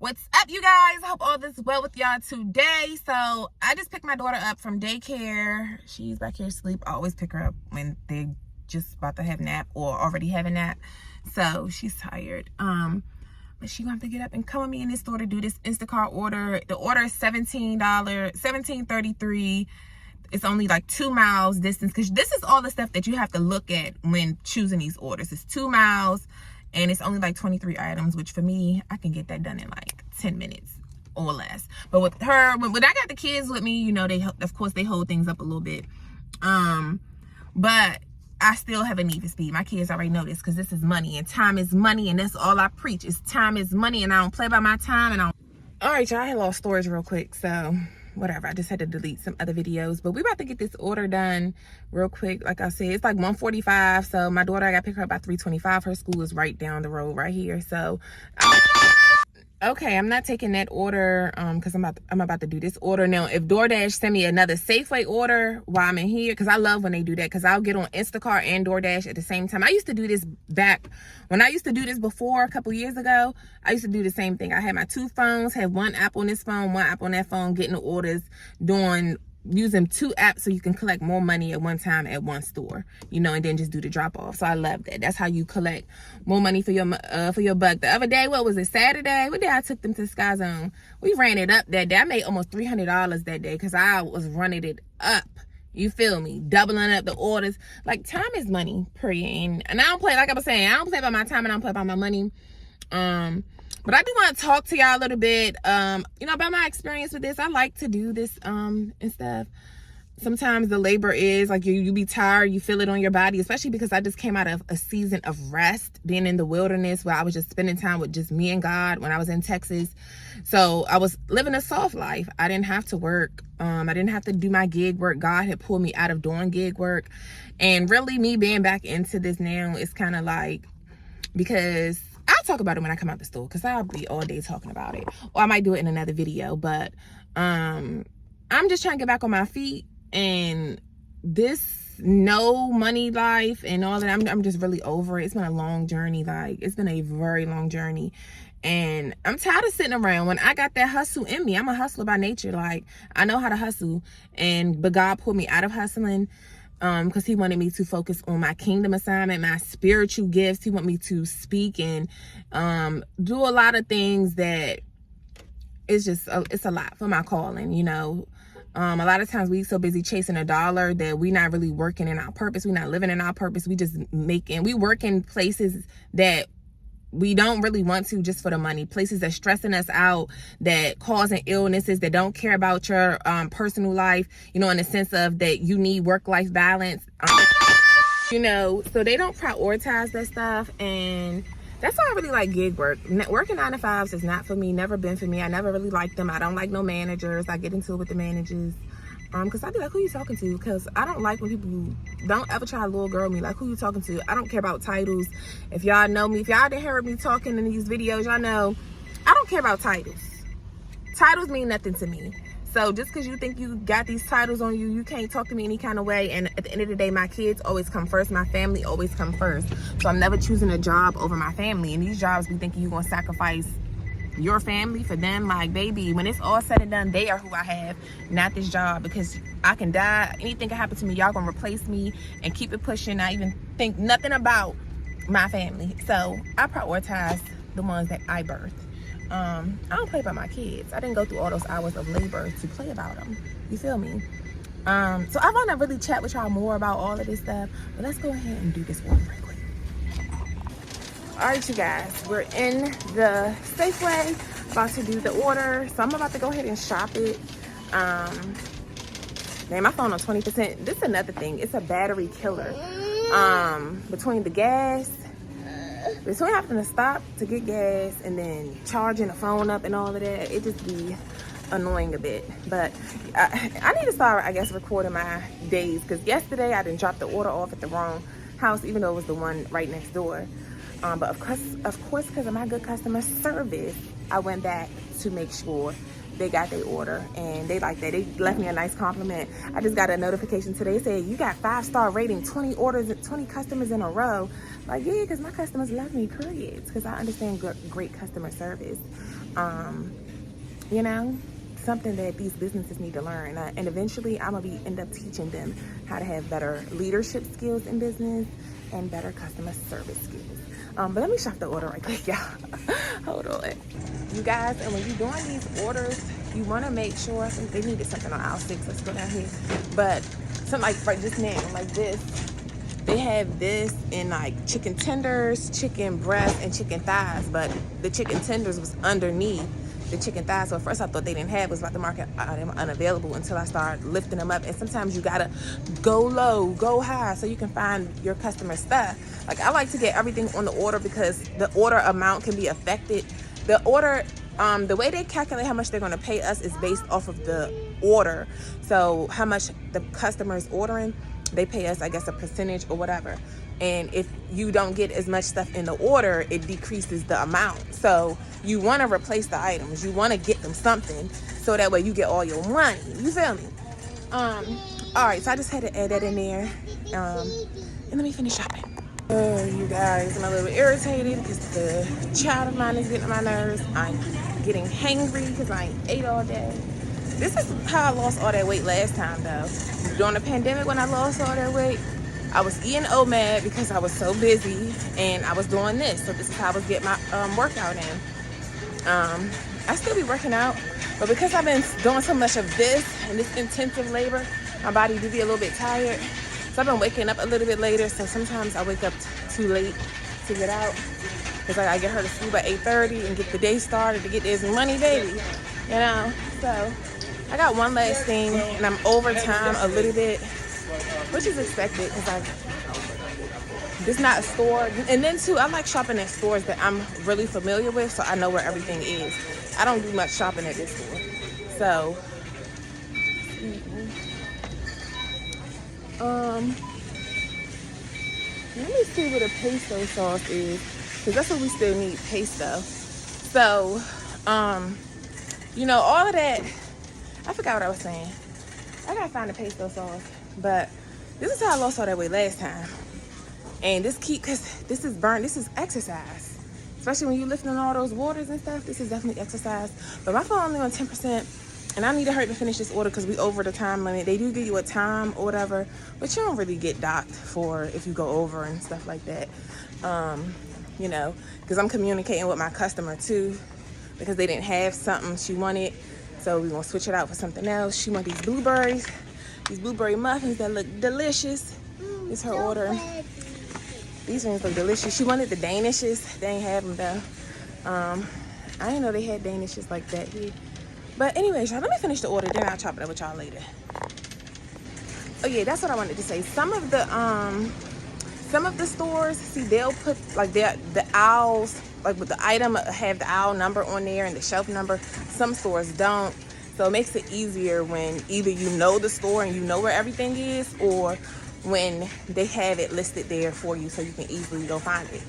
What's up, you guys? I hope all this is well with y'all today. So I just picked my daughter up from daycare. She's back here asleep. I always pick her up when they just about to have a nap or already have a nap. So she's tired. But she gonna have to get up and come with me in this store to do this Instacart order. The order is $17.33. It's only like 2 miles distance, because this is all the stuff that you have to look at when choosing these orders. It's 2 miles and it's only like 23 items, which for me, I can get that done in like 10 minutes or less. But with her, when I got the kids with me, you know, they of course they hold things up a little bit. But I still have a need for speed. My kids already know this, because this is money, and time is money, and that's all I preach is time is money, and I don't play by my time. And all right, y'all, I had lost storage real quick, so whatever, I just had to delete some other videos. But we about to get this order done real quick. Like I said, it's like 1:45, so my daughter, I gotta pick her up by 3:25. Her school is right down the road right here. So okay, I'm not taking that order because I'm about to do this order now. If DoorDash send me another Safeway order while I'm in here, because I love when they do that, because I'll get on Instacart and DoorDash at the same time. I used to do this when I used to do this before, a couple years ago. I used to do the same thing. I had my 2 phones, had one app on this phone, one app on that phone, getting the orders, using 2 apps so you can collect more money at one time at one store, you know, and then just do the drop off. So I love that. That's how you collect more money for your buck. The other day, what was it, Saturday? What day I took them to Sky Zone? We ran it up that day. I made almost $300 that day because I was running it up. You feel me? Doubling up the orders. Like, time is money, period. And I don't play, like I was saying, I don't play by my time and I don't play by my money. But I do want to talk to y'all a little bit, you know, about my experience with this. I like to do this and stuff. Sometimes the labor is like you be tired, you feel it on your body, especially because I just came out of a season of rest, being in the wilderness where I was just spending time with just me and God when I was in Texas. So I was living a soft life. I didn't have to work. I didn't have to do my gig work. God had pulled me out of doing gig work. And really, me being back into this now is kind of like, because I'll talk about it when I come out the store, because I'll be all day talking about it. Or I might do it in another video. But I'm just trying to get back on my feet. And this no money life and all that, I'm just really over it. It's been a long journey. Like, it's been a very long journey. And I'm tired of sitting around when I got that hustle in me. I'm a hustler by nature. Like, I know how to hustle. But God pulled me out of hustling. Because he wanted me to focus on my kingdom assignment, my spiritual gifts. He wanted me to speak and do a lot of things that it's a lot for my calling, you know. A lot of times we so busy chasing a dollar that we're not really working in our purpose. We're not living in our purpose. We work in places that we don't really want to, just for the money. Places that stressing us out, that causing illnesses, that don't care about your personal life, you know, in the sense of that you need work-life balance, you know. So they don't prioritize that stuff. And that's why I really like gig work. Working 9 to 5s is not for me, never been for me. I never really liked them. I don't like no managers. I get into it with the managers. Because I'd be like, who you talking to? Because I don't like when people don't ever try to little girl me. Like, who you talking to? I don't care about titles. If y'all know me, if y'all didn't hear me talking in these videos, y'all know I don't care about titles. Titles mean nothing to me. So just because you think you got these titles on you, you can't talk to me any kind of way. And at the end of the day, my kids always come first. My family always come first. So I'm never choosing a job over my family. And these jobs, be thinking you're going to sacrifice your family for them. Like, baby, when it's all said and done, they are who I have, not this job. Because I can die, anything can happen to me, y'all gonna replace me and keep it pushing, not even think nothing about my family. So I prioritize the ones that I birthed. I don't play about my kids. I didn't go through all those hours of labor to play about them. You feel me? So I want to really chat with y'all more about all of this stuff, but let's go ahead and do this one right quick. All right, you guys, we're in the Safeway, about to do the order. So I'm about to go ahead and shop it. Man, my phone on 20%. This is another thing. It's a battery killer. Between the gas, between having to stop to get gas and then charging the phone up and all of that, it just be annoying a bit. But I need to start, I guess, recording my days, because yesterday I didn't drop the order off at the wrong house, even though it was the one right next door. But of course, because of my good customer service, I went back to make sure they got their order, and they like that. They left me a nice compliment. I just got a notification today saying, you got 5-star rating, 20 orders, 20 customers in a row. Like, yeah, because my customers love me, period. Because I understand great customer service. You know, something that these businesses need to learn. And eventually I'm gonna end up teaching them how to have better leadership skills in business and better customer service skills. But let me shop the order right quick, y'all. Hold on. You guys, and when you're doing these orders, you wanna make sure, I think they needed something on aisle 6, let's go down here. But something like right just now, like this, they have this in like chicken tenders, chicken breast, and chicken thighs, but the chicken tenders was underneath the chicken thighs. So at first I thought they didn't have, it was about to mark them unavailable until I started lifting them up. And sometimes you gotta go low, go high, so you can find your customer stuff. Like I like to get everything on the order because the order amount can be affected. The order, the way they calculate how much they're gonna pay us is based off of the order. So how much the customer is ordering, they pay us, I guess, a percentage or whatever. And if you don't get as much stuff in the order, it decreases the amount. So you want to replace the items. You want to get them something so that way you get all your money. You feel me? All right, so I just had to add that in there. And let me finish shopping. You guys, I'm a little bit irritated because the child of mine is getting on my nerves. I'm getting hangry because I ain't ate all day. This is how I lost all that weight last time, though. During the pandemic, when I lost all that weight, I was eating OMAD because I was so busy and I was doing this. So this is how I was getting my workout in. I still be working out, but because I've been doing so much of this and this intensive labor, my body do be a little bit tired. So I've been waking up a little bit later. So sometimes I wake up too late to get out because I get her to school by 8:30 and get the day started to get this money, baby. You know, so I got one last thing and I'm over time a little bit, which is expected because this is not a store. And then too, I like shopping at stores that I'm really familiar with, so I know where everything is. I don't do much shopping at this store. So, let me see what a pesto sauce is, because that's what we still need, pesto. So, you know, all of that, I forgot what I was saying. I gotta find the pesto sauce, but this is how I lost all that weight last time. And because this is burnt, this is exercise. Especially when you're lifting all those waters and stuff, this is definitely exercise. But my phone only on 10%, and I need to hurry to finish this order because we over the time limit. They do give you a time or whatever, but you don't really get docked for if you go over and stuff like that. You know, because I'm communicating with my customer too, because they didn't have something she wanted. So we're gonna switch it out for something else. She want these blueberries, these blueberry muffins that look delicious. It's her order. These ones look delicious. She wanted the Danishes. They ain't have them though. I didn't know they had Danishes like that here. But anyways, y'all, let me finish the order, then I'll chop it up with y'all later. Oh yeah, that's what I wanted to say. Some of the stores, see, they'll put like the aisles, like with the item have the aisle number on there and the shelf number. Some stores don't. So it makes it easier when either you know the store and you know where everything is, or when they have it listed there for you so you can easily go find it.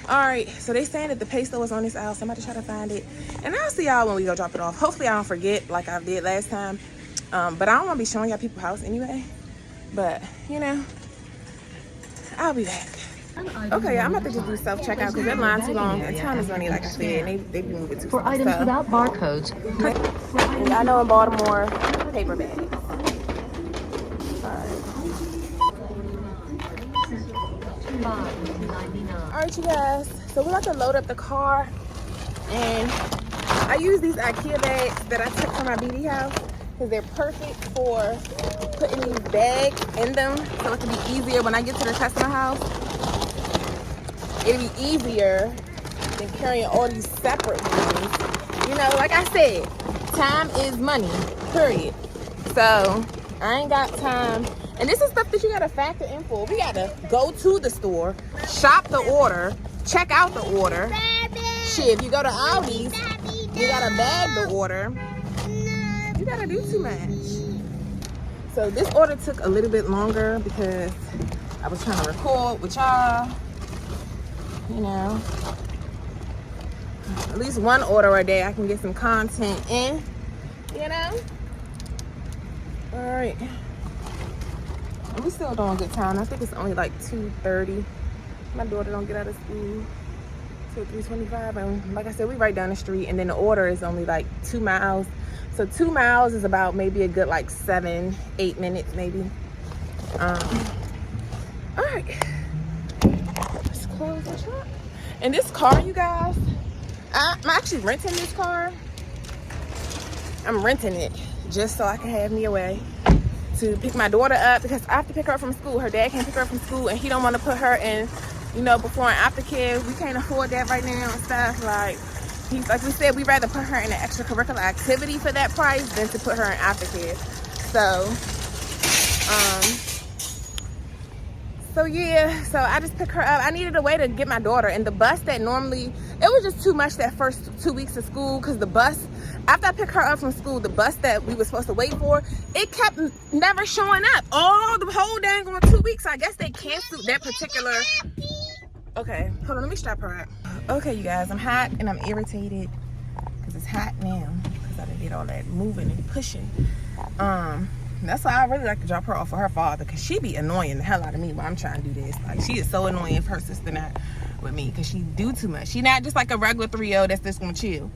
All right, so they saying that the pesto is on this aisle. Somebody try to find it, and I'll see y'all when we go drop it off. Hopefully I don't forget like I did last time, but I don't want to be showing y'all people's house anyway. But you know, I'll be back. Okay, I'm about to just do self-checkout because that line too long and time is running, like I said, and they be moving too for fast. items without barcodes. And I know in Baltimore, paper bags. Alright, you guys, so we're about to load up the car, and I use these IKEA bags that I took from my beauty house because they're perfect for putting these bags in them, so it can be easier when I get to the customer house. It'll be easier than carrying all these separate ones. You know, like I said, time is money, period. So I ain't got time. And this is stuff that you gotta factor in for. We gotta go to the store, shop the order, check out the order. Shit, if you go to Aldi's, you gotta bag the order. You gotta do too much. So this order took a little bit longer because I was trying to record with y'all. You know, at least one order a day I can get some content in, you know. All right. We still doing good time. I think it's only like 2:30. My daughter don't get out of school. So 325, and like I said, we right down the street, and then the order is only like 2 miles. So 2 miles is about maybe a good like 7-8 minutes maybe. All right, let's close the shop. And this car, you guys, I'm actually renting this car. I'm renting it just so I can have me a way to pick my daughter up, because I have to pick her up from school. Her dad can't pick her up from school, and he don't want to put her in, you know, before and after care. We can't afford that right now and stuff. Like we said, we'd rather put her in an extracurricular activity for that price than to put her in aftercare. So yeah, so I just picked her up. I needed a way to get my daughter, and the bus that normally, it was just too much that first 2 weeks of school, because the bus, after I picked her up from school, the bus that we were supposed to wait for, it kept never showing up the whole dang on 2 weeks. I guess they canceled that particular. Okay, hold on, let me strap her up. Okay, you guys, I'm hot and I'm irritated because it's hot now, because I didn't get all that moving and pushing. That's why I really like to drop her off with her father, because she be annoying the hell out of me while I'm trying to do this. Like, she is so annoying if her sister not with me, because she do too much. She not just like a regular 3-year-old that's just gonna chill.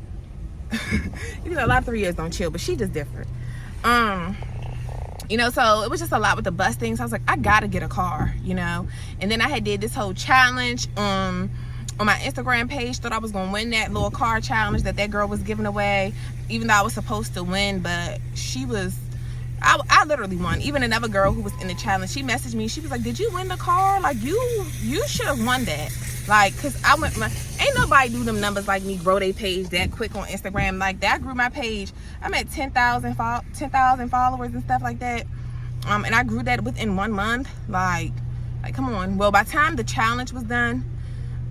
You know, a lot of 3-year-olds don't chill, but she just different. You know, so it was just a lot with the bus things. So I was like, I gotta get a car, you know. And then I had did this whole challenge on my Instagram page. Thought I was gonna win that little car challenge that girl was giving away, even though I was supposed to win, but she was, I literally won. Even another girl who was in the challenge, she messaged me. She was like, did you win the car? Like, you should have won that. Like, cause ain't nobody do them numbers like me, grow their page that quick on Instagram. Like, that grew my page. I'm at 10,000 followers and stuff like that. And I grew that within 1 month. Like come on. Well, by the time the challenge was done,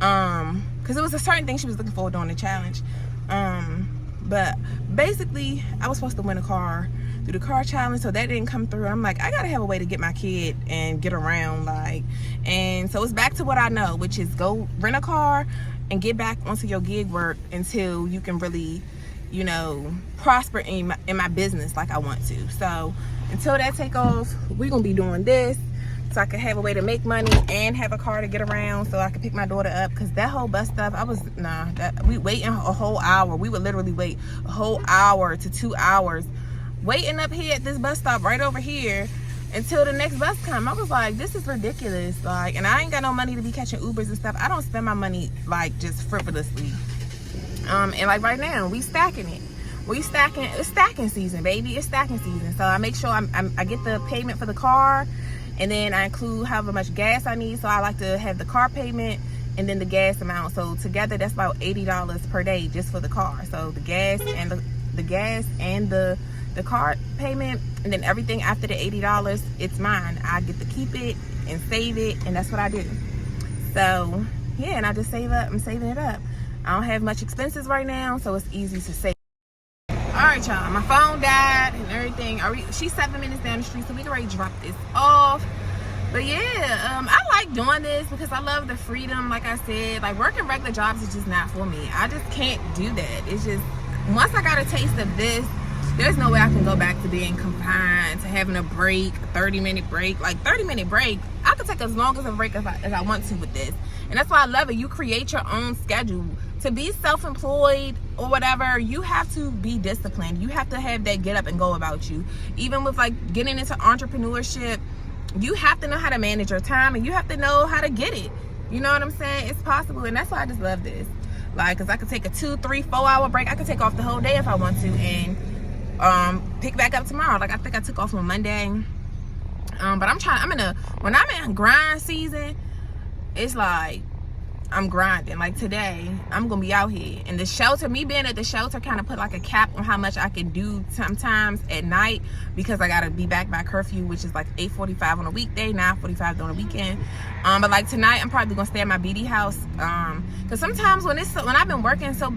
cause it was a certain thing she was looking for during the challenge. But basically, I was supposed to win a car through the car challenge, so that didn't come through. I'm like, I gotta have a way to get my kid and get around, like, and so it's back to what I know, which is go rent a car and get back onto your gig work until you can really, you know, prosper in my business like I want to. So until that take off, we're gonna be doing this so I can have a way to make money and have a car to get around, so I can pick my daughter up. Because that whole bus stuff, we waiting a whole hour. We would literally wait a whole hour to 2 hours waiting up here at this bus stop right over here until the next bus come. I was like, this is ridiculous. Like, and I ain't got no money to be catching Ubers and stuff. I don't spend my money like just frivolously. And like right now, we stacking it. It's stacking season, baby. It's stacking season. So I make sure I get the payment for the car, and then I include however much gas I need. So I like to have the car payment and then the gas amount. So together that's about $80 per day just for the car. So the gas and the car payment, and then everything after the $80, it's mine. I get to keep it and save it, and that's what I do. So yeah, and I just save up. I'm saving it up. I don't have much expenses right now, so it's easy to save. All right, y'all, my phone died and everything. She's 7 minutes down the street, so we can already drop this off. But yeah, I like doing this because I love the freedom. Like I said, like working regular jobs is just not for me. I just can't do that. It's just, once I got a taste of this, there's no way I can go back to being confined, to having a break, a 30-minute break. Like 30-minute break, I could take as long as a break as I want to with this. And that's why I love it. You create your own schedule. To be self-employed or whatever, you have to be disciplined. You have to have that get up and go about you. Even with like getting into entrepreneurship, you have to know how to manage your time, and you have to know how to get it. You know what I'm saying? It's possible, and that's why I just love this. Like, cause I could take a 2, 3, 4 hour break. I could take off the whole day if I want to, and pick back up tomorrow. Like, I think I took off on Monday. But when I'm in grind season, it's like I'm grinding. Like today, I'm gonna be out here. And the shelter, me being at the shelter kind of put like a cap on how much I can do sometimes at night, because I gotta be back by curfew, which is like 8:45 on a weekday, 9:45 on a weekend. But like tonight, I'm probably gonna stay at my BD house. Cause sometimes when I've been working so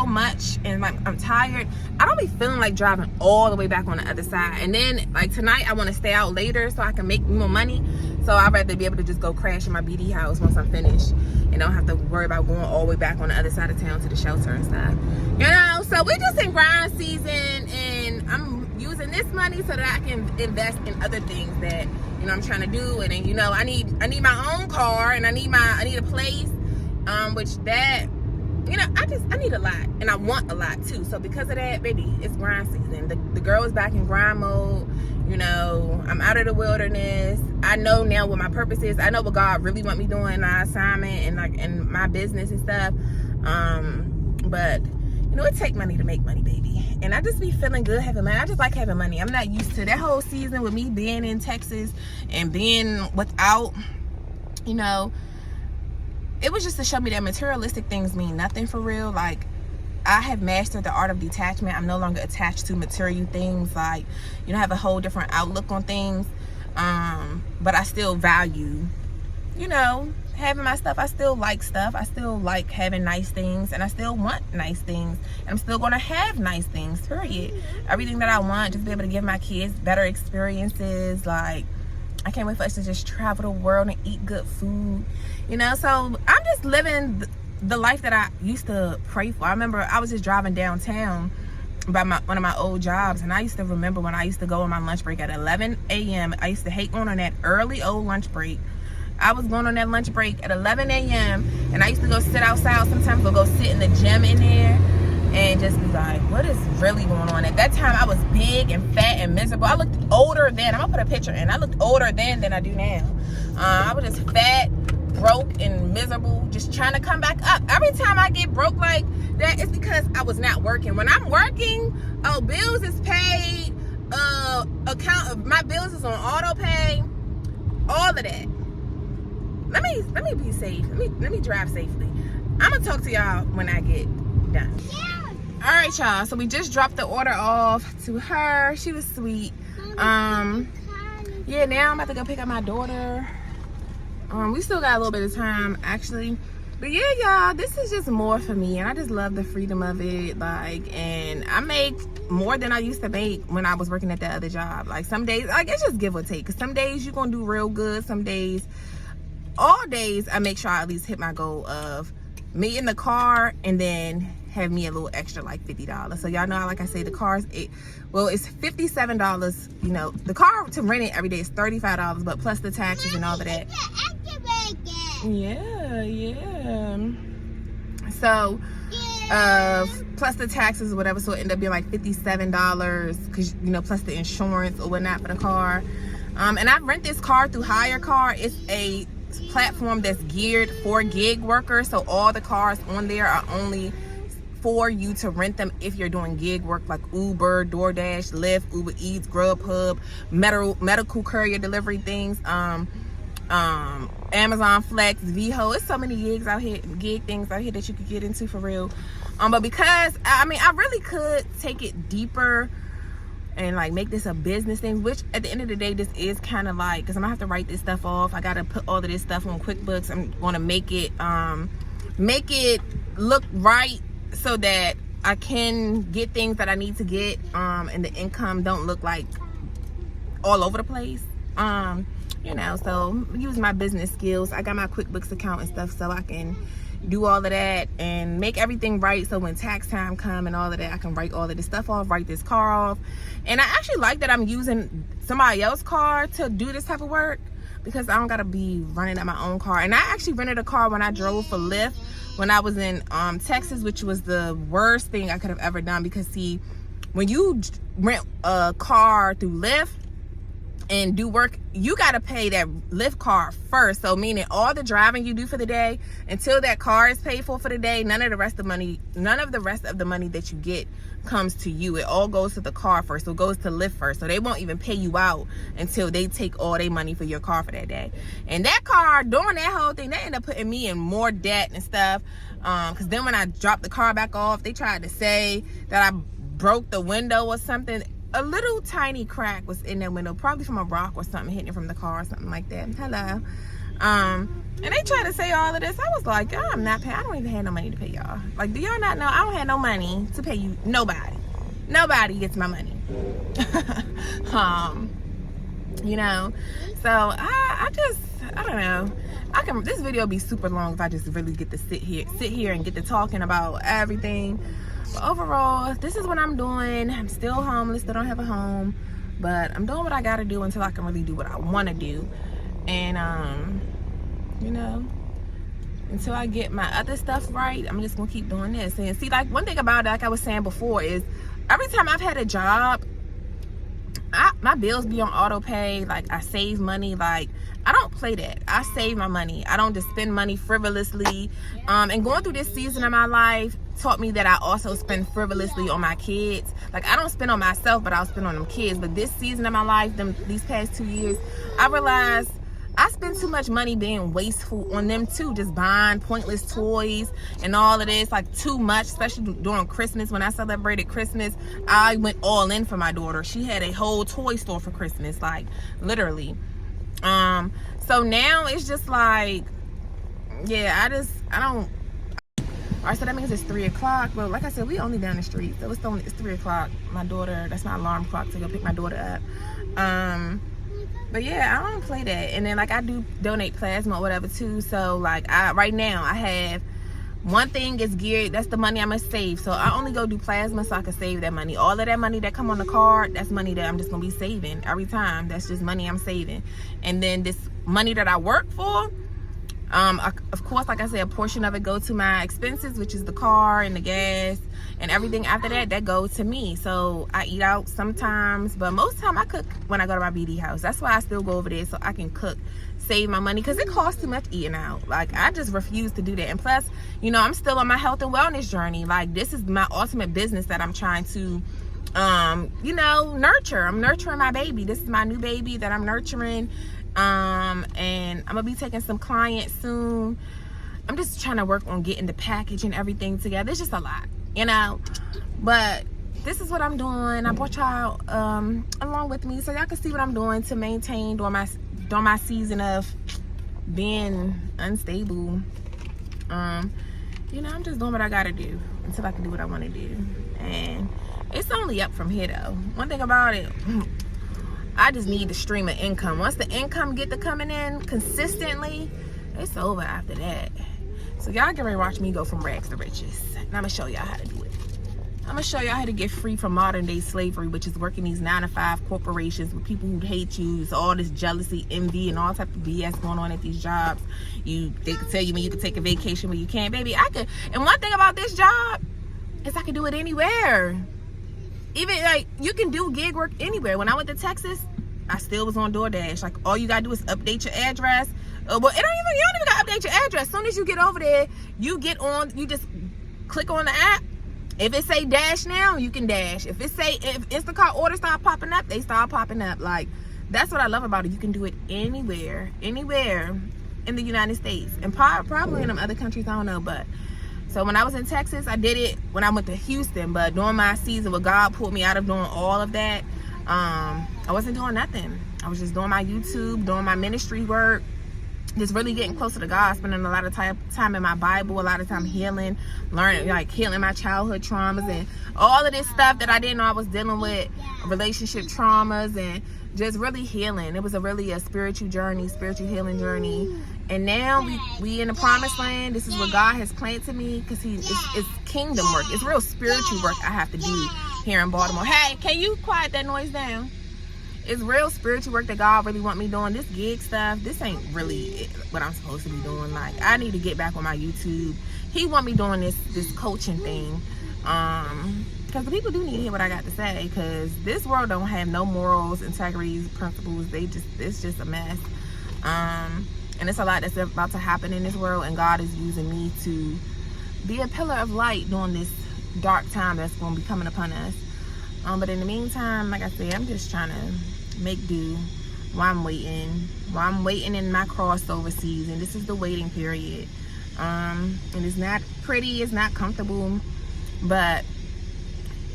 much and like I'm tired, I don't be feeling like driving all the way back on the other side. And then like tonight, I want to stay out later so I can make more money. So I'd rather be able to just go crash in my BD house once I'm finished, and don't have to worry about going all the way back on the other side of town to the shelter and stuff. You know, so we're just in grind season, and I'm using this money so that I can invest in other things that, you know, I'm trying to do. And then, you know, I need my own car, and I need a place, which that, you know, I need a lot, and I want a lot too. So because of that, baby, it's grind season. The girl is back in grind mode. You know, I'm out of the wilderness. I know now what my purpose is. I know what God really want me doing, my assignment and like in my business and stuff. But you know, it take money to make money, baby. And I just be feeling good having money. I just like having money. I'm not used to that whole season with me being in Texas and being without, you know. It was just to show me that materialistic things mean nothing for real. Like, I have mastered the art of detachment. I'm no longer attached to material things. Like, you know, I have a whole different outlook on things. But I still value, you know, having my stuff. I still like stuff. I still like having nice things, and I still want nice things. And I'm still going to have nice things, period. Everything that I want, just be able to give my kids better experiences. Like, I can't wait for us to just travel the world and eat good food, you know. So I'm just living the life that I used to pray for. I remember I was just driving downtown by one of my old jobs, and I used to remember when I used to go on my lunch break at 11 a.m. I used to hate going on that early old lunch break. I was going on that lunch break at 11 a.m. and I used to go sit outside sometimes, or go sit in the gym in there and just be like, what is really going on? At that time, I was big and fat and miserable. I looked older then. I'm gonna put a picture in. I looked older then than I do now. I was just fat, broke, and miserable, just trying to come back up. Every time I get broke like that, it's because I was not working. When I'm working, bills is paid, my bills is on auto pay, all of that. Let me be safe. Let me drive safely. I'm gonna talk to y'all when I get done. All right, y'all. So we just dropped the order off to her. She was sweet. Yeah, now I'm about to go pick up my daughter. We still got a little bit of time, actually. But yeah, y'all, this is just more for me, and I just love the freedom of it. Like, and I make more than I used to make when I was working at that other job. Like, some days, like, it's just give or take. Because some days you're gonna do real good. Some days, all days, I make sure I at least hit my goal of me in the car, and then have me a little extra, like $50. So y'all know, like I say, the car's it's $57. You know, the car to rent it every day is $35, but plus the taxes and all of that. Yeah. So plus the taxes or whatever, so it ended up being like $57, because, you know, plus the insurance or whatnot for the car. And I rent this car through Hire Car. It's a platform that's geared for gig workers, so all the cars on there are only for you to rent them if you're doing gig work, like Uber, DoorDash, Lyft, Uber Eats, Grubhub, medical courier delivery things, Amazon Flex, VHO. It's so many gigs out here, gig things out here that you could get into for real. But because I mean, I really could take it deeper and like make this a business thing, which at the end of the day, this is kind of like, because I'm gonna have to write this stuff off. I gotta put all of this stuff on QuickBooks. I'm gonna make it look right, so that I can get things that I need to get, and the income don't look like all over the place. You know, so use my business skills. I got my QuickBooks account and stuff, so I can do all of that and make everything right, so when tax time come and all of that, I can write all of this stuff off, write this car off. And I actually like that I'm using somebody else's car to do this type of work, because I don't gotta be running at my own car. And I actually rented a car when I drove for Lyft when I was in Texas, which was the worst thing I could have ever done, because see, when you rent a car through Lyft and do work, you got to pay that Lyft car first. So meaning all the driving you do for the day, until that car is paid for the day, none of the rest of the money that you get comes to you. It all goes to the car first. So it goes to Lyft first. So they won't even pay you out until they take all their money for your car for that day. And that car, doing that whole thing, that ended up putting me in more debt and stuff. Because then when I dropped the car back off, they tried to say that I broke the window or something. A little tiny crack was in that window, probably from a rock or something hitting it from the car or something like that. Hello. And they tried to say all of this. I was like, I'm not paying. I don't even have no money to pay y'all. Like, do y'all not know? I don't have no money to pay you. Nobody gets my money. You know, so I don't know. This video be super long if I just really get to sit here and get to talking about everything. But overall, this is what I'm doing. I'm still homeless, still don't have a home, but I'm doing what I gotta do until I can really do what I want to do. And you know, until I get my other stuff right, I'm just gonna keep doing this. And see, like, one thing about it, like I was saying before, is every time I've had a job, my bills be on auto pay. Like, I save money. Like, I don't play that. I save my money. I don't just spend money frivolously. And going through this season of my life taught me that I also spend frivolously on my kids. Like, I don't spend on myself, but I'll spend on them kids. But this season of my life, these past 2 years, I realized I spend too much money being wasteful on them too, just buying pointless toys and all of this, like, too much, especially during Christmas. When I celebrated Christmas, I went all in for my daughter. She had a whole toy store for Christmas, like, literally. So now it's just like, yeah, I don't. All right, so that means it's 3 o'clock. But like I said, we only down the street, so it's 3 o'clock. My daughter, that's my alarm clock to go pick my daughter up. But yeah, I don't play that. And then, like, I do donate plasma or whatever too. So, like, right now I have one thing is geared, that's the money I'm gonna save. So I only go do plasma so I can save that money. All of that money that come on the card, that's money that I'm just gonna be saving every time. That's just money I'm saving. And then this money that I work for, of course, like I said, a portion of it go to my expenses, which is the car and the gas and everything after that goes to me. So I eat out sometimes, but most of the time I cook when I go to my BD house. That's why I still go over there, so I can cook, save my money, because it costs too much eating out. Like, I just refuse to do that. And plus, you know, I'm still on my health and wellness journey. Like, this is my ultimate business that I'm trying to you know, nurture. I'm nurturing my baby. This is my new baby that I'm nurturing. And I'm gonna be taking some clients soon. I'm just trying to work on getting the package and everything together. It's just a lot, you know, but this is what I'm doing. I brought y'all along with me so y'all can see what I'm doing to maintain during my season of being unstable. You know, I'm just doing what I gotta do until I can do what I want to do. And it's only up from here, though. One thing about it, I just need the stream of income. Once the income get to coming in consistently, it's over after that. So y'all get ready to watch me go from rags to riches. And I'm gonna show y'all how to do it. I'm gonna show y'all how to get free from modern day slavery, which is working these 9-to-5 corporations with people who hate you. It's all this jealousy, envy, and all type of BS going on at these jobs. They can tell you when you can take a vacation, when you can't. Baby, I could. And one thing about this job is I can do it anywhere. Even, like, you can do gig work anywhere. When I went to Texas, I still was on DoorDash. Like, all you gotta do is update your address. Well, you don't even gotta update your address. As soon as you get over there, you just click on the app. If it say dash now, you can dash. If Instacart orders start popping up, they start popping up. Like, that's what I love about it. You can do it anywhere in the United States, and probably in them other countries, I don't know. But so when I was in Texas, I did it when I went to Houston. But during my season, where God pulled me out of doing all of that, I wasn't doing nothing. I was just doing my YouTube, doing my ministry work, just really getting closer to God, spending a lot of time in my Bible, a lot of time healing, learning, like, healing my childhood traumas and all of this stuff that I didn't know I was dealing with, relationship traumas, and just really healing. It was really a spiritual healing journey. And now we in the promised land. This is what God has planted me, because it's kingdom work. It's real spiritual work I have to do here in Baltimore. Hey, can you quiet that noise down? It's real spiritual work that God really want me doing. This gig stuff, this ain't really what I'm supposed to be doing. Like, I need to get back on my YouTube. He want me doing this coaching thing, because the people do need to hear what I got to say, because this world don't have no morals, integrities, principles. It's just a mess. And it's a lot that's about to happen in this world, and God is using me to be a pillar of light during this dark time that's going to be coming upon us. But in the meantime, like I said, I'm just trying to make do while I'm waiting in my crossover season. This is the waiting period. And it's not pretty, it's not comfortable, but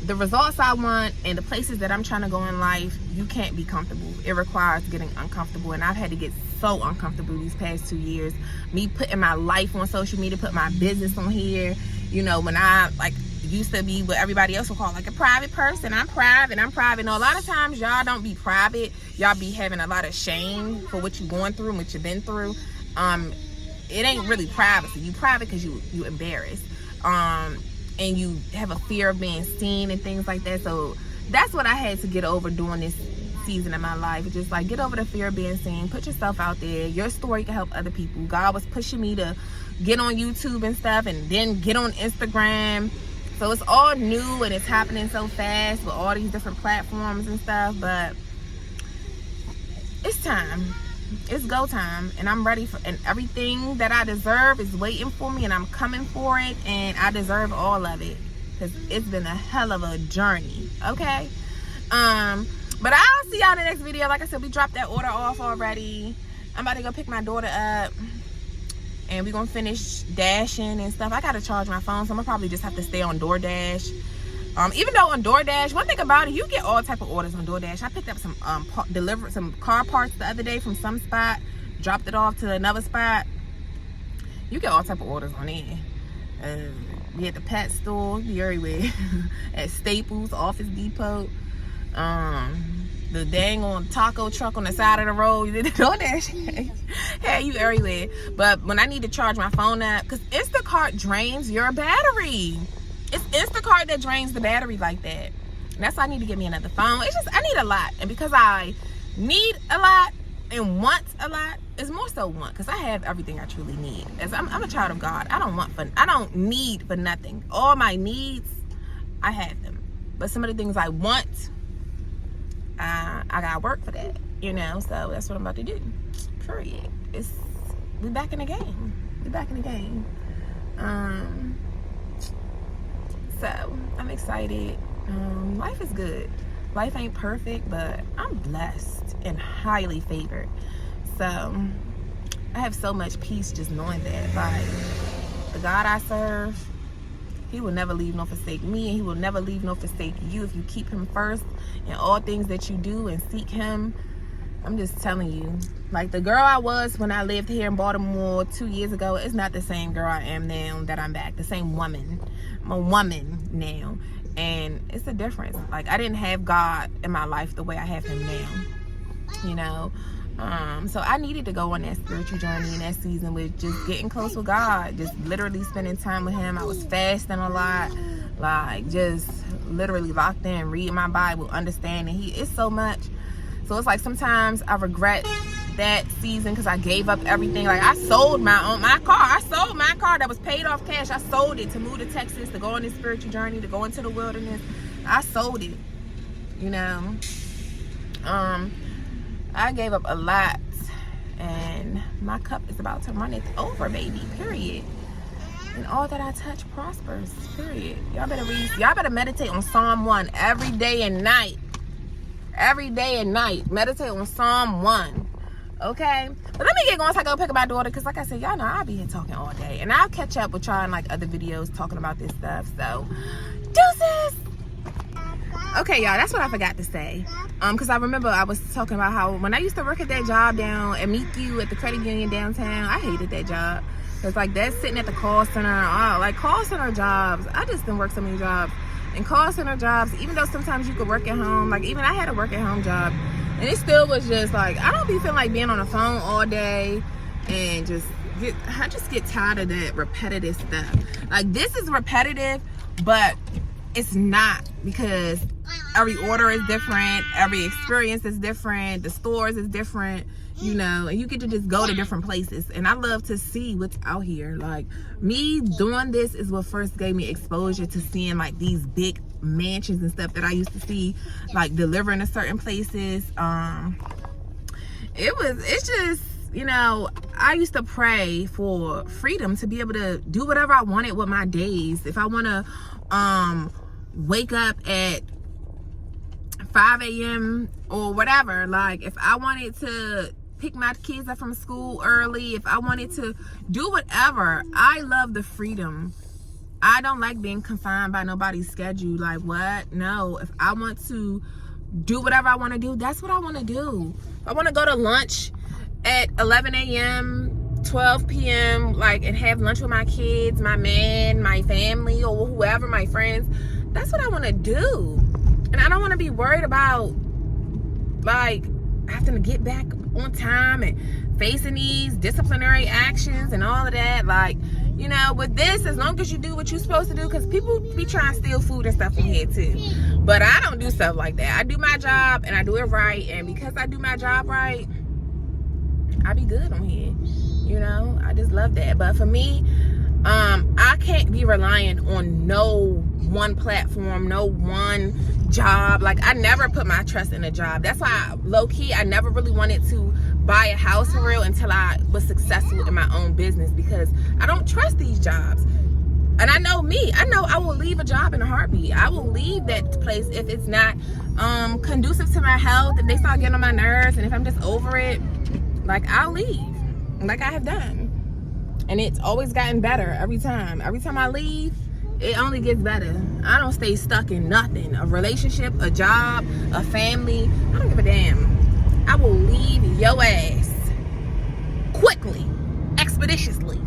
the results I want and the places that I'm trying to go in life, you can't be comfortable. It requires getting uncomfortable, and I've had to get so uncomfortable these past 2 years. Me putting my life on social media, put my business on here. You know, when I used to be what everybody else would call like a private person. I'm private. And a lot of times y'all don't be private. Y'all be having a lot of shame for what you're going through and what you've been through. It ain't really privacy. You private because you embarrassed. And you have a fear of being seen and things like that. So that's what I had to get over during this season of my life. Just like, get over the fear of being seen. Put yourself out there. Your story can help other people. God was pushing me to get on YouTube and stuff, and then get on Instagram. So it's all new and it's happening so fast with all these different platforms and stuff. But it's time. It's go time, and I'm ready for, and everything that I deserve is waiting for me, and I'm coming for it, and I deserve all of it, because it's been a hell of a journey. Okay. But I'll see y'all in the next video. Like I said, we dropped that order off already. I'm about to go pick my daughter up, and we're gonna finish dashing and stuff. I gotta charge my phone, so I'm gonna probably just have to stay on DoorDash. Even though on DoorDash, one thing about it, you get all type of orders on DoorDash. I picked up some delivered some car parts the other day from some spot, dropped it off to another spot. You get all type of orders on there. We at the pet store, be everywhere. At Staples, Office Depot, the dang on taco truck on the side of the road. You did the DoorDash. Hey, you everywhere. But when I need to charge my phone up, because Instacart drains your battery. It's Instacart that drains the battery like that. And that's why I need to get me another phone. It's just, I need a lot. And because I need a lot and want a lot, it's more so want, because I have everything I truly need. As I'm a child of God. I don't need for nothing. All my needs, I have them. But some of the things I want, I gotta work for that. You know, so that's what I'm about to do. Period. We back in the game. We back in the game. So I'm excited. Life is good. Life ain't perfect, but I'm blessed and highly favored. So I have so much peace just knowing that, like, the God I serve, he will never leave nor forsake me, and he will never leave nor forsake you if you keep him first in all things that you do and seek him. I'm just telling you, like, the girl I was when I lived here in Baltimore 2 years ago is not the same girl I am now that I'm back. The same woman. I'm a woman now, and it's a difference. Like, I didn't have God in my life the way I have him now, you know. So I needed to go on that spiritual journey in that season with just getting close with God, just literally spending time with him. I was fasting a lot, like, just literally locked in, reading my Bible, understanding it's so much. So it's like sometimes I regret that season because I gave up everything. Like, I sold my car. I sold my car that was paid off cash. I sold it to move to Texas, to go on this spiritual journey, to go into the wilderness. I sold it, you know. I gave up a lot, and my cup is about to run it over, baby, period. And all that I touch prospers, period. Y'all better meditate on Psalm 1 every day and night. Every day and night, meditate on Psalm 1. Okay, but let me get going so I go pick up my daughter, because like I said, y'all know I'll be here talking all day, and I'll catch up with y'all in like other videos talking about this stuff. So deuces. Okay, y'all, that's what I forgot to say, because I remember I was talking about how when I used to work at that job down at Miku at the credit union downtown, I hated that job. Because like that's sitting at the call center, like call center jobs, I just didn't work so many jobs. And call center jobs, even though sometimes you could work at home, like even I had a work at home job, and it still was just like, I don't be feeling like being on the phone all day, and I just get tired of that repetitive stuff. Like, this is repetitive, but it's not, because every order is different, every experience is different, the stores is different, you know, and you get to just go to different places. And I love to see what's out here. Like, me doing this is what first gave me exposure to seeing like these big mansions and stuff that I used to see, like delivering to certain places. It's just, you know, I used to pray for freedom to be able to do whatever I wanted with my days. If I want to wake up at 5 a.m. or whatever, like if I wanted to pick my kids up from school early, if I wanted to do whatever, I love the freedom. I don't like being confined by nobody's schedule. Like, what? No, if I want to do whatever I want to do, that's what I want to do. If I want to go to lunch at 11 a.m., 12 p.m., like, and have lunch with my kids, my man, my family, or whoever, my friends, that's what I want to do. And I don't want to be worried about, like, having to get back on time and facing these disciplinary actions and all of that. Like, you know, with this, as long as you do what you're supposed to do, because people be trying to steal food and stuff from here too. But I don't do stuff like that. I do my job and I do it right. And because I do my job right, I be good on here. You know, I just love that. But for me, I can't be reliant on no one platform, no one job. Like, I never put my trust in a job. That's why, low-key, I never really wanted to buy a house for real until I was successful in my own business, because I don't trust these jobs. And I know me. I know I will leave a job in a heartbeat. I will leave that place if it's not conducive to my health, if they start getting on my nerves, and if I'm just over it. Like, I'll leave, like I have done. And it's always gotten better every time. Every time I leave, it only gets better. I don't stay stuck in nothing. A relationship, a job, a family. I don't give a damn. I will leave your ass quickly, expeditiously.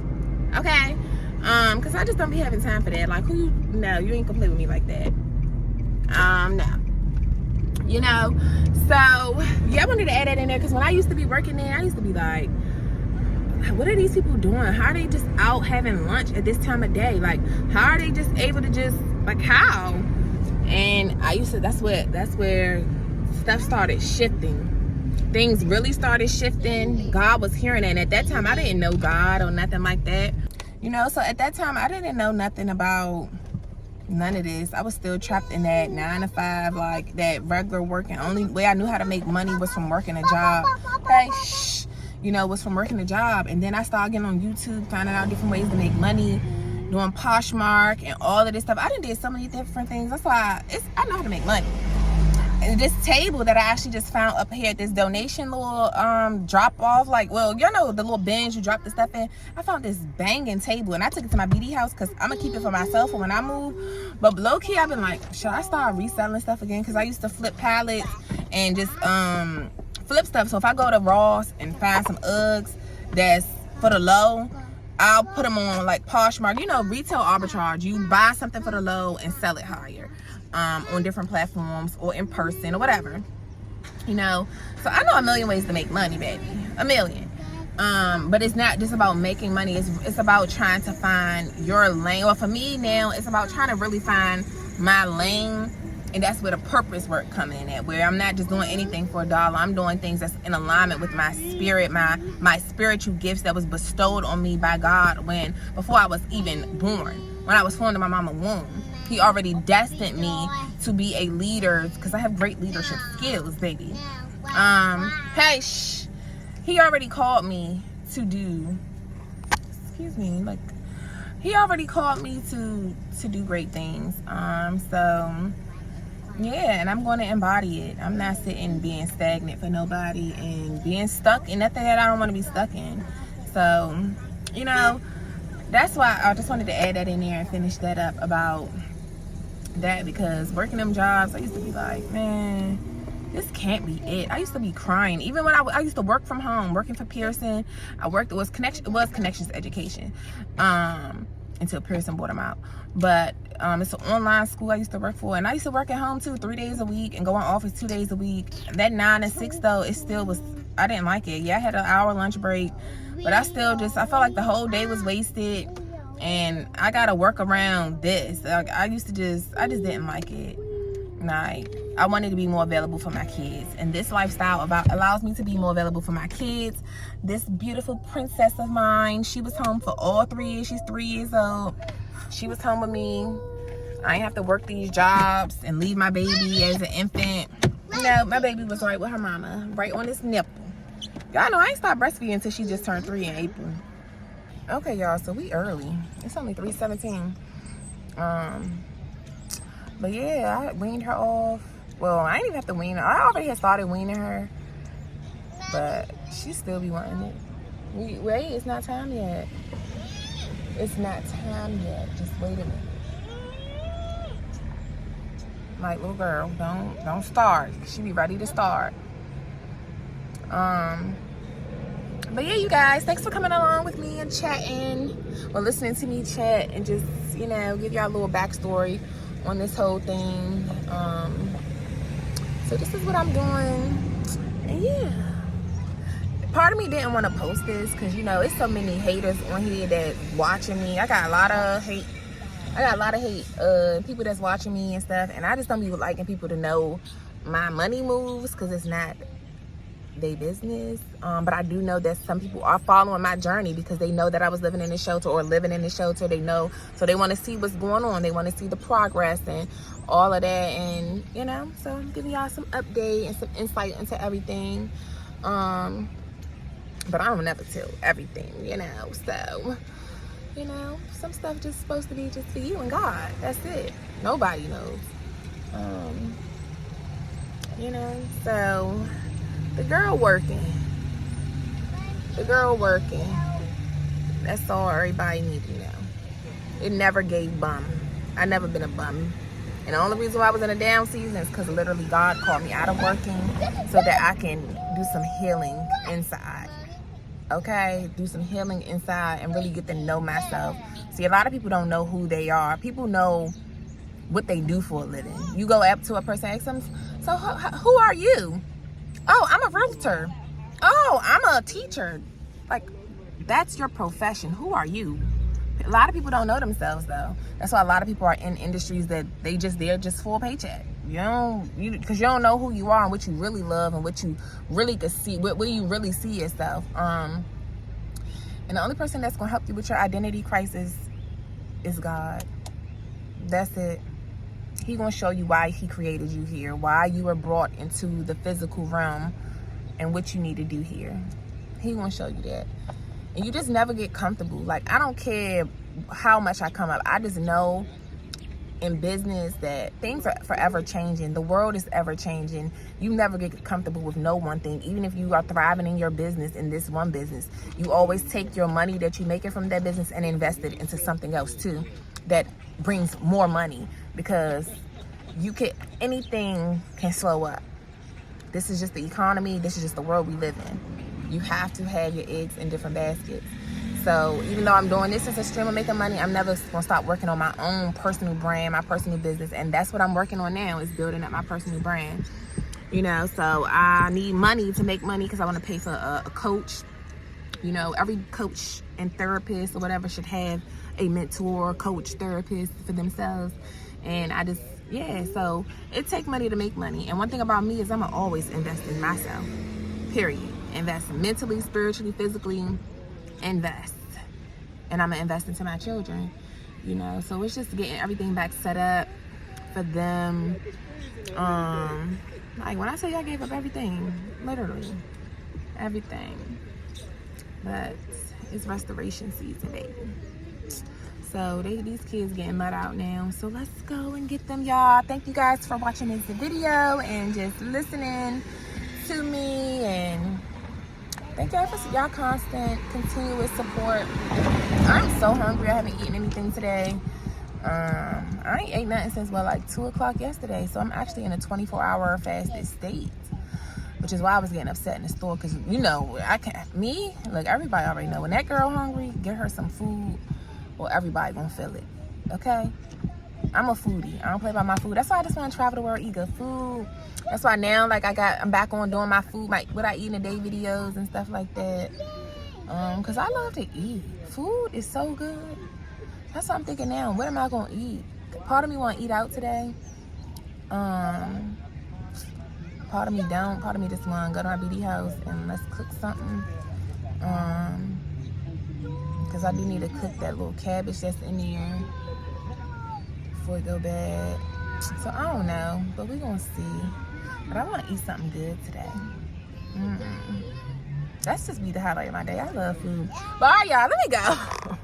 Okay? Because I just don't be having time for that. Like, no, you ain't gonna play with me like that. No. You know? So, yeah, I wanted to add that in there, because when I used to be working there, I used to be like, what are these people doing? How are they just out having lunch at this time of day? Like, how are they just able to just, like, how? And I used to, that's where stuff started shifting. Things really started shifting. God was hearing it. And at that time, I didn't know God or nothing like that. You know, so at that time, I didn't know nothing about none of this. I was still trapped in that 9 to 5, like, that regular working. Only way I knew how to make money was from working a job. Hey, shh. You know, was from working a job. And then I started getting on YouTube, finding out different ways to make money, doing Poshmark and all of this stuff. I done did so many different things. That's why I know how to make money. And this table that I actually just found up here at this donation little drop off, like, well, you know, the little bins you drop the stuff in. I found this banging table, and I took it to my BD house because I'm gonna keep it for myself for when I move. But low key, I've been like, should I start reselling stuff again? Because I used to flip pallets and just flip stuff. So if I go to Ross and find some Uggs that's for the low, I'll put them on like Poshmark. You know, retail arbitrage. You buy something for the low and sell it higher on different platforms or in person or whatever. You know, so I know a million ways to make money, baby. A million. But it's not just about making money. It's about trying to find your lane. Well, for me now, it's about trying to really find my lane. And that's where the purpose work come in at, where I'm not just doing anything for $1. I'm doing things that's in alignment with my spirit, my spiritual gifts that was bestowed on me by God before I was even born. When I was formed in my mama's womb, He already destined me to be a leader, because I have great leadership skills, baby. Hey, shh. He already called me to do, He already called me to do great things. So yeah, and I'm going to embody it. I'm not sitting being stagnant for nobody and being stuck in nothing that I don't want to be stuck in. So, you know, that's why I just wanted to add that in there and finish that up about that, because working them jobs, I used to be like, man, this can't be it. I used to be crying. Even when I used to work from home, working for Pearson, it was Connections Education, until Pearson bought them out. But it's an online school I used to work for, and I used to work at home too, 3 days a week, and go in office 2 days a week. That 9 to 6 though, it still was, I didn't like it. Yeah, I had an hour lunch break, but I felt like the whole day was wasted, and I gotta work around this. Like, I just didn't like it. Like, I wanted to be more available for my kids, and this lifestyle allows me to be more available for my kids. This beautiful princess of mine, she was home for all 3 years. She's 3 years old. She was home with me. I ain't have to work these jobs and leave my baby as an infant. No, my baby was right with her mama, right on his nipple. Y'all know I ain't stopped breastfeeding until she just turned 3 in April. Okay, y'all, so we early. It's only 3:17. But yeah, I weaned her off. Well, I didn't even have to wean her. I already had started weaning her, but she still be wanting it. Wait, it's not time yet. It's not time yet. Just wait a minute. Like, little girl, don't start. She be ready to start. But yeah, you guys, thanks for coming along with me and chatting, or listening to me chat and just, you know, give y'all a little backstory on this whole thing. So this is what I'm doing. And yeah, part of me didn't want to post this because, you know, it's so many haters on here that watching me. I got a lot of hate. People that's watching me and stuff, and I just don't be liking people to know my money moves, because it's not their business. But I do know that some people are following my journey because they know that I was living in the shelter or living in the shelter. They know, so they want to see what's going on. They want to see the progress and all of that. And, you know, so I'm giving y'all some update and some insight into everything. But I don't never tell everything, you know. So, you know, some stuff just supposed to be just for you and God. That's it. Nobody knows. You know, so the girl working. That's all everybody needs to know. It never gave bum. I never been a bum. And the only reason why I was in a down season is because literally God called me out of working so that I can do some healing inside. Okay? Do some healing inside and really get to know myself. See, a lot of people don't know who they are. People know what they do for a living. You go up to a person, ask them, so who are you? Oh, I'm a realtor. Oh, I'm a teacher. Like, that's your profession. Who are you? A lot of people don't know themselves, though. That's why a lot of people are in industries that they're just for a paycheck. Because you don't know who you are and what you really love and what you really could see, where you really see yourself. And the only person that's gonna help you with your identity crisis is God. That's it. He gonna show you why he created you here, why you were brought into the physical realm, and what you need to do here. He gonna show you that. And you just never get comfortable. Like, I don't care how much I come up. I just know in business that things are forever changing. The world is ever changing. You never get comfortable with no one thing. Even if you are thriving in your business, in this one business, you always take your money that you make it from that business and invest it into something else too that brings more money, because anything can slow up. This is just the economy. This is just the world we live in. You have to have your eggs in different baskets. So even though I'm doing this as a stream of making money, I'm never gonna stop working on my own personal brand, my personal business. And that's what I'm working on now, is building up my personal brand. You know, so I need money to make money because I want to pay for a coach. You know, every coach and therapist or whatever should have a mentor, coach, therapist for themselves. And I just, yeah, so it takes money to make money. And one thing about me is I'm gonna always invest in myself, period. Invest mentally, spiritually, physically, invest. And I'm gonna invest into my children, you know. So it's just getting everything back set up for them. Like when I say I gave up everything, literally everything. But it's restoration season, baby. So these kids getting let out now. So let's go and get them, y'all. Thank you guys for watching this video and just listening to me. And thank y'all for y'all constant, continuous support. I'm so hungry. I haven't eaten anything today. I ain't ate nothing since, well, like 2 o'clock yesterday. So I'm actually in a 24-hour fasted state, which is why I was getting upset in the store. Because, you know, look, everybody already know. When that girl hungry, get her some food or everybody gonna feel it, okay? I'm a foodie. I don't play by my food. That's why I just want to travel the world, eat good food. That's why now, like, I'm back on doing my food, like what I eat in a day videos and stuff like that. Because I love to eat. Food is so good. That's what I'm thinking now. What am I gonna eat? Part of me want to eat out today. Part of me don't. Part of me just want to go to my BD house and let's cook something. Because I do need to cook that little cabbage that's in there before it go bad. So I don't know, but we're gonna see. But I want to eat something good today. That's just be the highlight of my day. I love food. But all right, y'all, let me go.